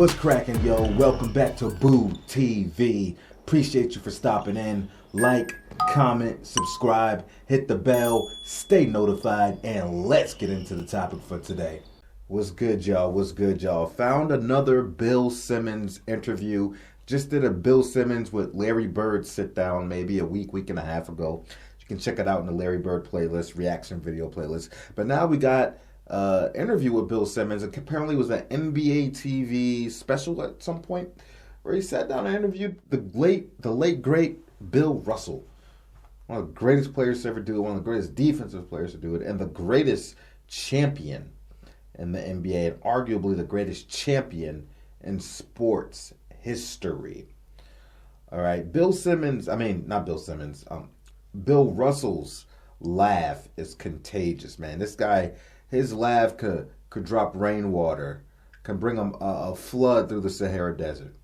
What's cracking, yo? Welcome back to Boo TV. Appreciate you for stopping in. Like, comment, subscribe, hit the bell, stay notified, and let's get into the topic for today. What's good, y'all? What's good, y'all? Found another Bill Simmons interview. Just did a Bill Simmons with Larry Bird sit down maybe a week and a half ago. You can check it out in the Larry Bird playlist, reaction video playlist. But now we got interview with Bill Simmons. It apparently was an NBA TV special at some point where he sat down and interviewed the late great Bill Russell, one of the greatest players to ever do it, one of the greatest defensive players to do it, and the greatest champion in the NBA, and arguably the greatest champion in sports history. All right, Bill Russell's laugh is contagious, man. This guy, his laugh could drop rainwater, can bring a flood through the Sahara Desert.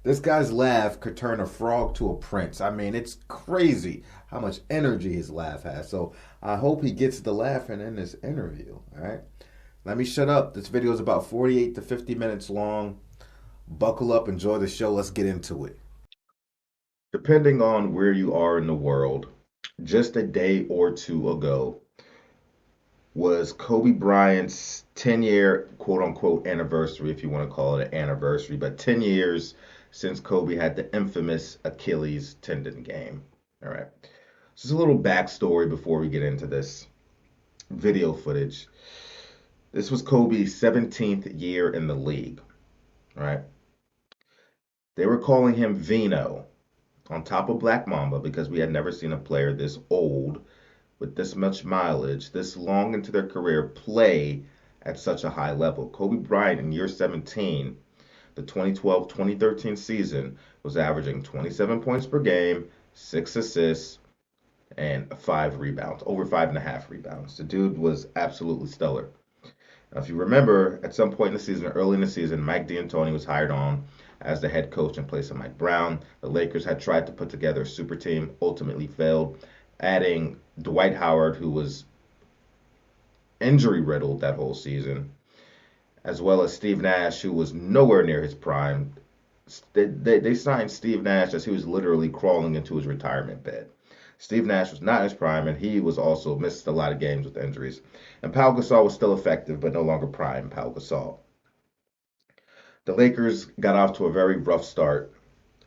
This guy's laugh could turn a frog to a prince. I mean, it's crazy how much energy his laugh has. So I hope he gets the laughing in this interview. All right. Let me shut up. This video is about 48 to 50 minutes long. Buckle up, enjoy the show. Let's get into it. Depending on where you are in the world, just a day or two ago was Kobe Bryant's 10-year quote-unquote anniversary, if you want to call it an anniversary, but 10 years since Kobe had the infamous Achilles tendon game. All right. Just a little backstory before we get into this video footage. This was Kobe's 17th year in the league, right? They were calling him Vino on top of Black Mamba because we had never seen a player this old with this much mileage, this long into their career, play at such a high level. Kobe Bryant in year 17, the 2012-2013 season, was averaging 27 points per game, 6 assists, and 5 rebounds, over 5.5 rebounds. The dude was absolutely stellar. Now, if you remember, at some point in the season, early in the season, Mike D'Antoni was hired on as the head coach in place of Mike Brown. The Lakers had tried to put together a super team, ultimately failed, adding Dwight Howard, who was injury riddled that whole season, as well as Steve Nash, who was nowhere near his prime. They signed Steve Nash as he was literally crawling into his retirement bed. Steve Nash was not in his prime, and he was also missed a lot of games with injuries. And Pau Gasol was still effective, but no longer prime Pau Gasol. The Lakers got off to a very rough start,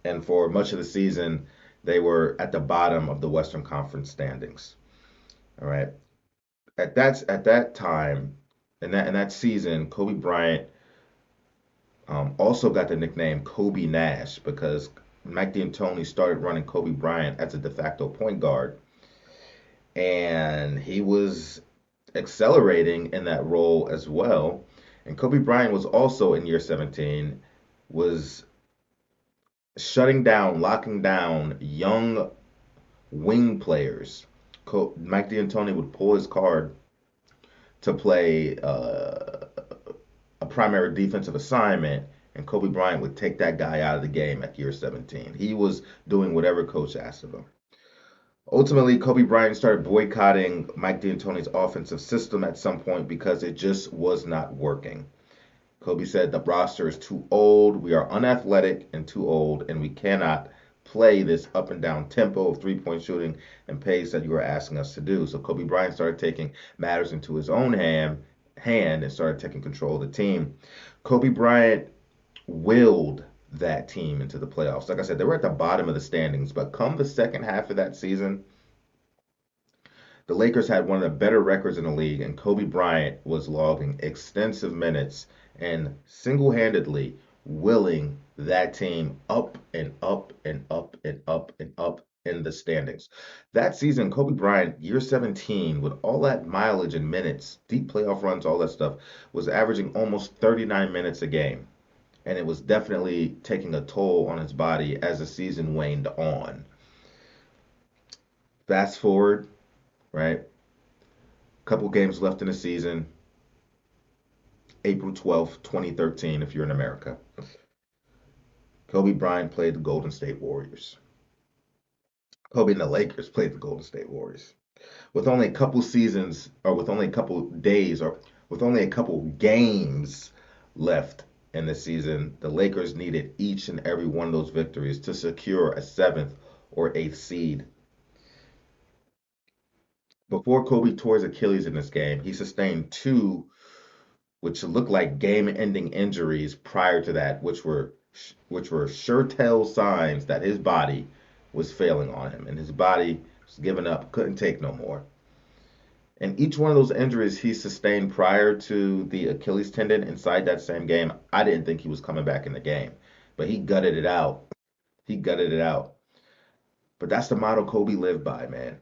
and for much of the season, they were at the bottom of the Western Conference standings. All right. At that time, in that season, Kobe Bryant also got the nickname Kobe Nash because Mike D'Antoni started running Kobe Bryant as a de facto point guard, and he was accelerating in that role as well. And Kobe Bryant was also in year 17, was shutting down, locking down young wing players. Mike D'Antoni would pull his card to play a primary defensive assignment, and Kobe Bryant would take that guy out of the game at year 17. He was doing whatever coach asked of him. Ultimately, Kobe Bryant started boycotting Mike D'Antoni's offensive system at some point because it just was not working. Kobe said the roster is too old, we are unathletic and too old, and we cannot play this up and down tempo of three-point shooting and pace that you are asking us to do. So Kobe Bryant started taking matters into his own hand and started taking control of the team. Kobe Bryant willed that team into the playoffs. Like I said, they were at the bottom of the standings, but come the second half of that season, the Lakers had one of the better records in the league, and Kobe Bryant was logging extensive minutes and single-handedly willing that team up and up and up and up and up in the standings. That season, Kobe Bryant, year 17, with all that mileage and minutes, deep playoff runs, all that stuff, was averaging almost 39 minutes a game. And it was definitely taking a toll on his body as the season waned on. Fast forward, right? A couple games left in the season. April 12th, 2013, if you're in America. Kobe Bryant played the Golden State Warriors. Kobe and the Lakers played the Golden State Warriors. With only a couple seasons, or with only a couple days, or with only a couple games left in the season, the Lakers needed each and every one of those victories to secure a 7th or 8th seed. Before Kobe tore his Achilles in this game, he sustained 2 which looked like game-ending injuries prior to that, which were sure tell signs that his body was failing on him and his body was giving up, couldn't take no more. And each one of those injuries he sustained prior to the Achilles tendon inside that same game, I didn't think he was coming back in the game. But he gutted it out. He gutted it out. But that's the motto Kobe lived by, man.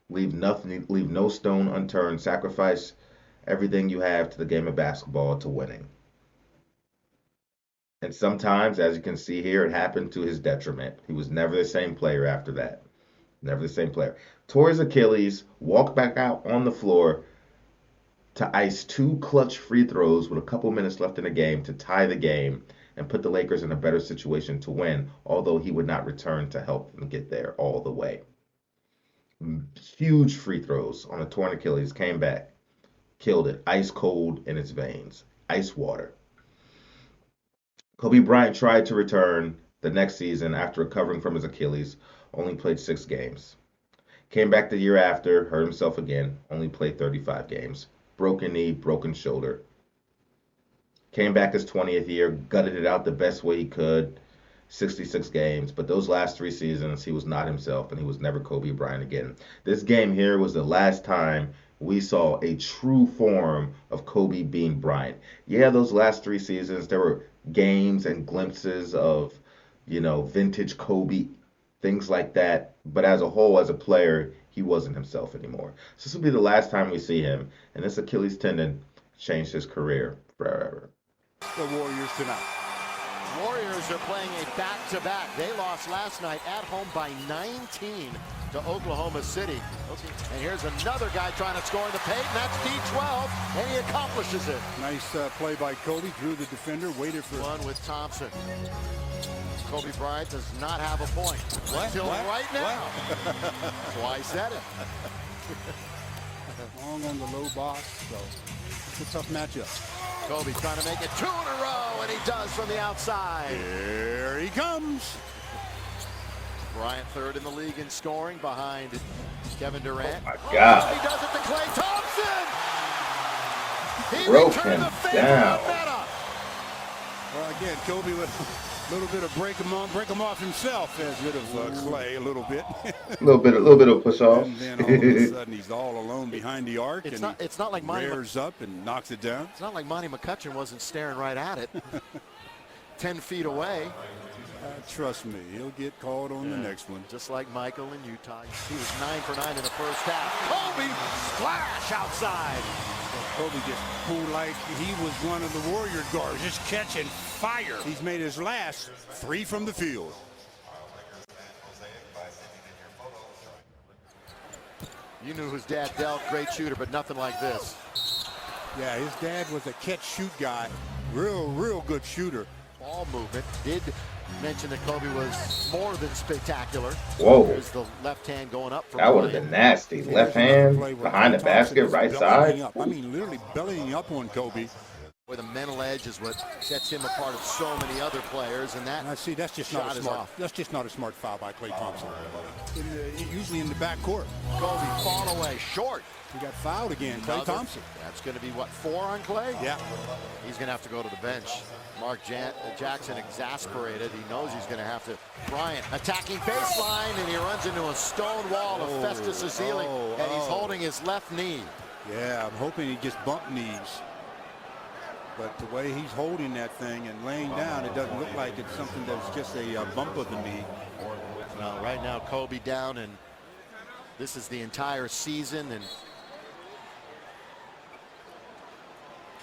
Leave no stone unturned. Sacrifice everything you have to the game of basketball to winning. And sometimes, as you can see here, it happened to his detriment. He was never the same player after that. Never the same player. Tore his Achilles, walked back out on the floor to ice 2 clutch free throws with a couple minutes left in the game to tie the game and put the Lakers in a better situation to win, although he would not return to help them get there all the way. Huge free throws on a torn Achilles, came back, killed it, ice cold in its veins, ice water. Kobe Bryant tried to return the next season after recovering from his Achilles, only played 6 games. Came back the year after, hurt himself again, only played 35 games. Broken knee, broken shoulder. Came back his 20th year, gutted it out the best way he could, 66 games. But those last 3 seasons, he was not himself, and he was never Kobe Bryant again. This game here was the last time we saw a true form of Kobe being Bryant. Yeah, those last 3 seasons, there were games and glimpses of, vintage Kobe, things like that. But as a whole, as a player, he wasn't himself anymore. So this will be the last time we see him. And this Achilles tendon changed his career forever. The Warriors tonight. Warriors are playing a back-to-back. They lost last night at home by 19 to Oklahoma City. And here's another guy trying to score in the paint, and that's D12, and he accomplishes it. Nice play by Kobe, drew the defender, waited for one with Thompson. Kobe Bryant does not have a point until right now. That's why I said it. Long on the low box, so it's a tough matchup. Kobe trying to make it 2 in a row, and he does from the outside. Here he comes. Bryant 3rd in the league in scoring behind Kevin Durant. Oh my God. He does it to Klay Thompson. He Broke returned him the favor down. of Meta. Well, again, Kobe with a little bit of break him off himself. Has rid of Klay a little bit. A little bit of push off. And then all of a sudden he's all alone behind the arc. It's not like Monty rears up and knocks it down. It's not like Monty McCutcheon wasn't staring right at it. 10 feet away. Trust me, he'll get called on the next one. Just like Michael in Utah. He was 9 for 9 in the first half. Kobe splash outside. Kobe just pulled like he was one of the Warrior guards, just catching fire. He's made his last 3 from the field. You knew his dad, Del, great shooter, but nothing like this. Yeah, his dad was a catch-shoot guy. Real good shooter. Ball movement. Did mention that Kobe was more than spectacular. Whoa. There's the left hand going up. That would have been nasty. Left hand, behind the basket, right side. I mean, literally bellying up on Kobe. Where the mental edge is what sets him apart of so many other players, and that I see that's just not a smart. That's just not a smart foul by Klay Thompson. Usually in the backcourt. Kobe fall away short. He got fouled again, Klay Thompson. That's going to be what, 4 on Klay? Yeah. He's going to have to go to the bench. Mark Jackson exasperated. He knows he's going to have to. Bryant attacking baseline, and he runs into a stone wall of Festus Ezeli, and he's holding his left knee. Yeah, I'm hoping he just bump knees. But the way he's holding that thing and laying down, it doesn't look like it's something that's just a bump of the knee. Well, right now Kobe down, and this is the entire season, and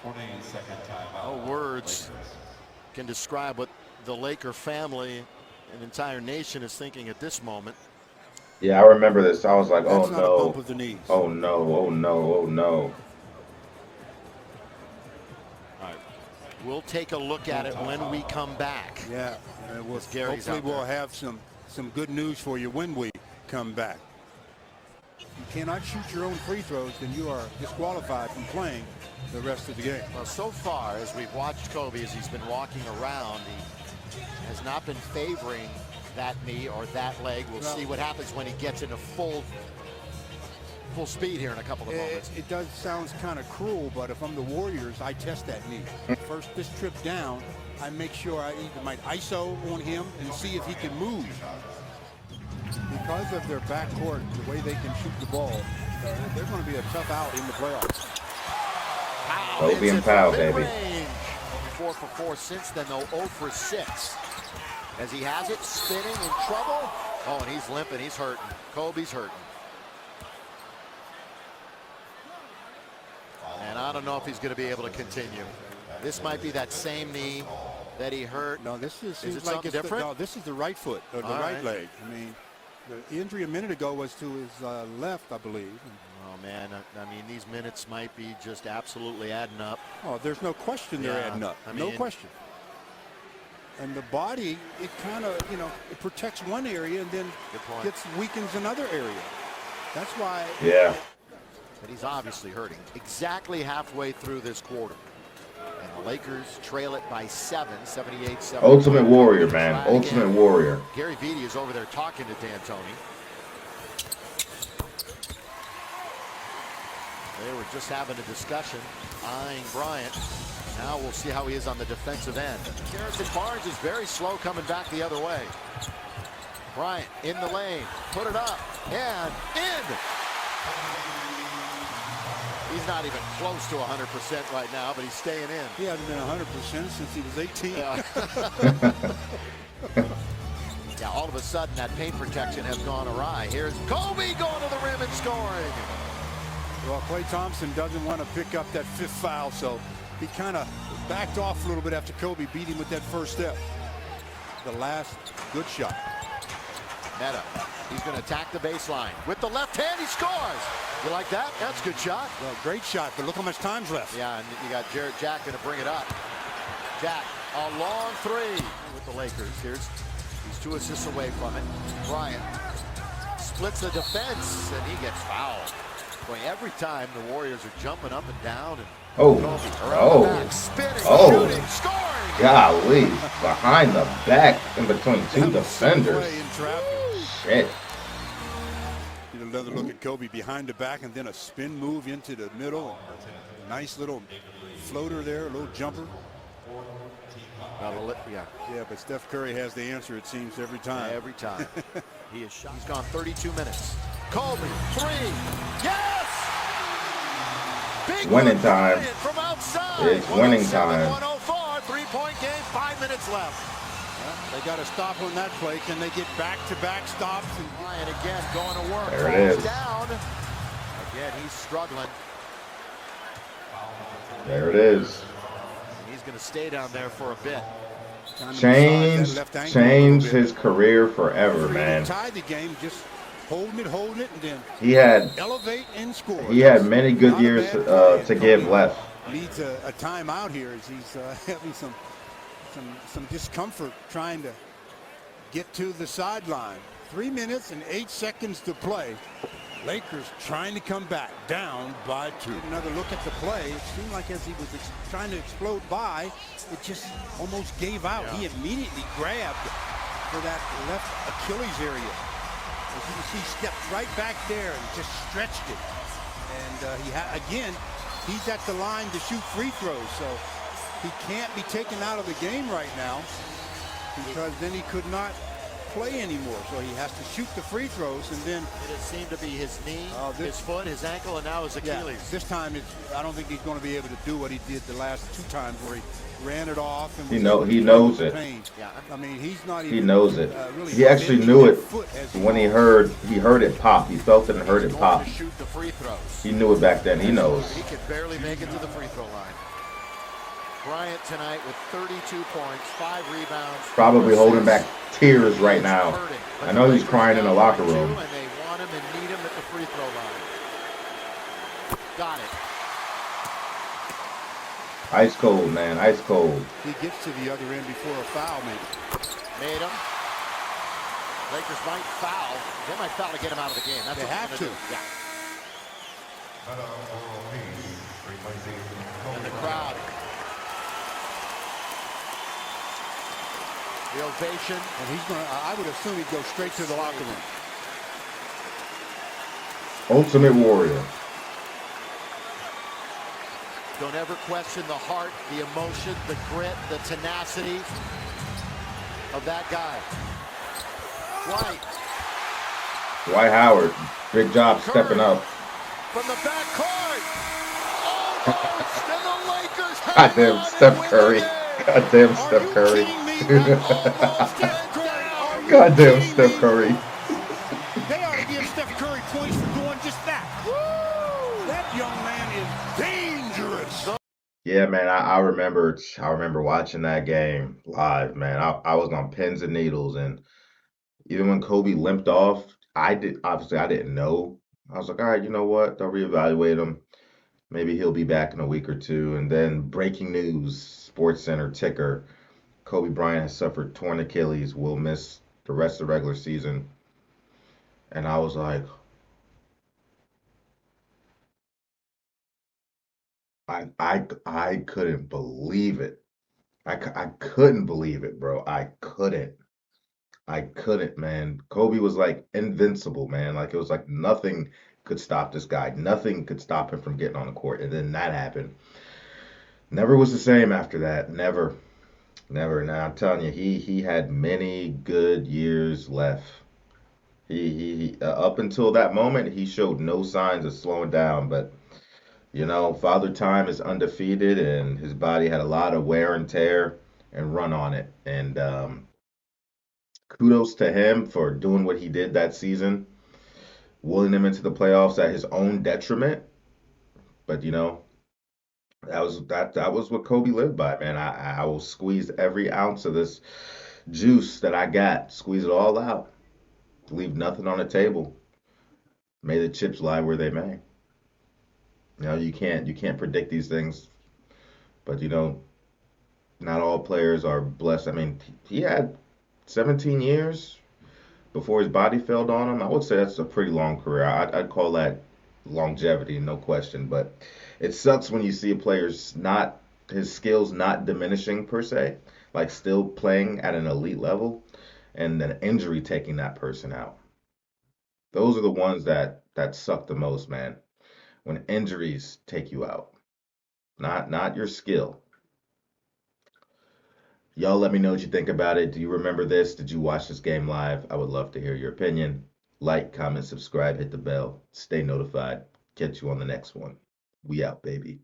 22nd timeout. no words can describe what the Laker family and entire nation is thinking at this moment. Yeah, I remember this. I was like, That's oh not a no. bump of the knees. Oh no, oh no, oh no. All right. We'll take a look at it when we come back. Yeah, Gary's hopefully out we'll there. have some good news for you when we come back. you cannot shoot your own free throws, then you are disqualified from playing the rest of the game. Well, so far as we've watched Kobe, as he's been walking around, he has not been favoring that knee or that leg. We'll see what happens when he gets into full speed here in a couple of moments. It does sound kind of cruel, but if I'm the Warriors, I test that knee. First, this trip down, I make sure I either might ISO on him and see if he can move. Because of their backcourt, the way they can shoot the ball, they're going to be a tough out in the playoffs. Kobe and Powell, baby. 4 for 4 since then, though 0 for 6. As he has it, spinning in trouble. Oh, and he's limping. He's hurting. Kobe's hurting. And I don't know if he's going to be able to continue. This might be that same knee that he hurt. No, this is it like something different? No, this is the right foot or the right leg. I mean, the injury a minute ago was to his left, I believe. Oh, man, I mean, these minutes might be just absolutely adding up. Oh, there's no question they're adding up. No question. And the body, it kind of, it protects one area and then weakens another area. That's why. Yeah. But he's obviously hurting. Exactly halfway through this quarter. And the Lakers trail it by 7, 78-70. Ultimate Warrior, man. Ultimate Warrior. Gary Vitti is over there talking to D'Antoni. They were just having a discussion, eyeing Bryant. Now we'll see how he is on the defensive end. Harrison Barnes is very slow coming back the other way. Bryant in the lane, put it up, and in! He's not even close to 100% right now, but he's staying in. He hasn't been 100% since he was 18. Yeah, all of a sudden that paint protection has gone awry. Here's Kobe going to the rim and scoring. Well, Klay Thompson doesn't want to pick up that 5th foul, so he kind of backed off a little bit after Kobe beat him with that first step. The last good shot. Meta, he's going to attack the baseline. With the left hand, he scores. You like that? That's a good shot. Well, great shot, but look how much time's left. Yeah, and you got Jarrett Jack going to bring it up. Jack, a long 3 with the Lakers. He's 2 assists away from it. Bryant splits the defense, and he gets fouled. Boy, every time the Warriors are jumping up and down. And back, spinning, shooting, scoring. Golly, behind the back in between 2 defenders. Shit. Another look at Kobe behind the back and then a spin move into the middle. Nice little floater there, a little jumper. Yeah, but Steph Curry has the answer, it seems, every time. Every time. He's gone 32 minutes. Kobe, 3. Yes! Big winning time. From outside. It's winning time. 104, 3-point game, 5 minutes left. They got to stop on that play. Can they get back-to-back stops? And Ryan again going to work. There it is. Down. Again, he's struggling. There it is. He's going to stay down there for a bit. Changed his career forever, man. Tied the game, just holding it, and then he had elevate and score. He had many good years to give left. Needs a timeout here as he's having some discomfort trying to get to the sideline. 3 minutes and 8 seconds to play. Lakers trying to come back, down by 2. Another look at the play. It seemed like as he was trying to explode by, it just almost gave out. Yeah. He immediately grabbed for that left Achilles area. As you can see, stepped right back there and just stretched it. And again, he's at the line to shoot free throws, so he can't be taken out of the game right now because then he could not play anymore. So he has to shoot the free throws, and then it seemed to be his knee, his foot, his ankle, and now his Achilles. Yeah, this time, I don't think he's going to be able to do what he did the last 2 times where he ran it off. And he knows it. Yeah, I mean, he's not even. He knows it. Really he actually knew it when he heard it pop. He felt it and heard it pop. Shoot the free throws. He knew it back then. He knows. He could barely make it to the free throw line. Bryant tonight with 32 points, 5 rebounds. Probably holding back tears right now. I know he's crying in the locker room. And they want him and need him at the free throw line. Got it. Ice cold, man. Ice cold. He gets to the other end before a foul, maybe. Made him. Lakers might foul. They might foul to get him out of the game. That's They what they're have gonna to. do. Yeah. And the crowd. The ovation. And he's going to, I would assume he'd go straight to the locker room. Ultimate Warrior. Don't ever question the heart, the emotion, the grit, the tenacity of that guy. White. Dwight Howard. Big job stepping up. From the back court. Almost, and the Lakers hang Goddamn on Steph and win Curry. the game. Goddamn Are Steph you Curry. kidding me? Almost Steph Curry. Are you Goddamn kidding Steph me? Curry. They ought to give Steph Curry points for doing just that. Woo! That young man is dangerous. Yeah, man, I remember watching that game live, man. I was on pins and needles, and even when Kobe limped off, I didn't know. I was like, all right, you know what? They'll reevaluate him. Maybe he'll be back in a week or two. And then breaking news, Sports Center ticker, Kobe Bryant has suffered torn Achilles, will miss the rest of the regular season. And I was like, I couldn't believe it. I couldn't believe it, bro. I couldn't, man. Kobe was like invincible, man. Like it was like nothing could stop this guy. Nothing could stop him from getting on the court. And then that happened. Never was the same after that. Never. Never. Now I'm telling you, he had many good years left. He up until that moment, he showed no signs of slowing down, but you know, Father Time is undefeated, and his body had a lot of wear and tear and run on it. And kudos to him for doing what he did that season, willing him into the playoffs at his own detriment. But you know, that was what Kobe lived by, man. I will squeeze every ounce of this juice that I got, squeeze it all out, leave nothing on the table. May the chips lie where they may. You know, you can't predict these things, but you know, not all players are blessed. I mean, he had 17 years before his body failed on him. I would say that's a pretty long career. I'd call that longevity, no question. But it sucks when you see a player's not his skills not diminishing per se, like still playing at an elite level, and an injury taking that person out. Those are the ones that suck the most, man. When injuries take you out, not your skill. Y'all let me know what you think about it. Do you remember this? Did you watch this game live? I would love to hear your opinion. Like, comment, subscribe, hit the bell. Stay notified. Catch you on the next one. We out, baby.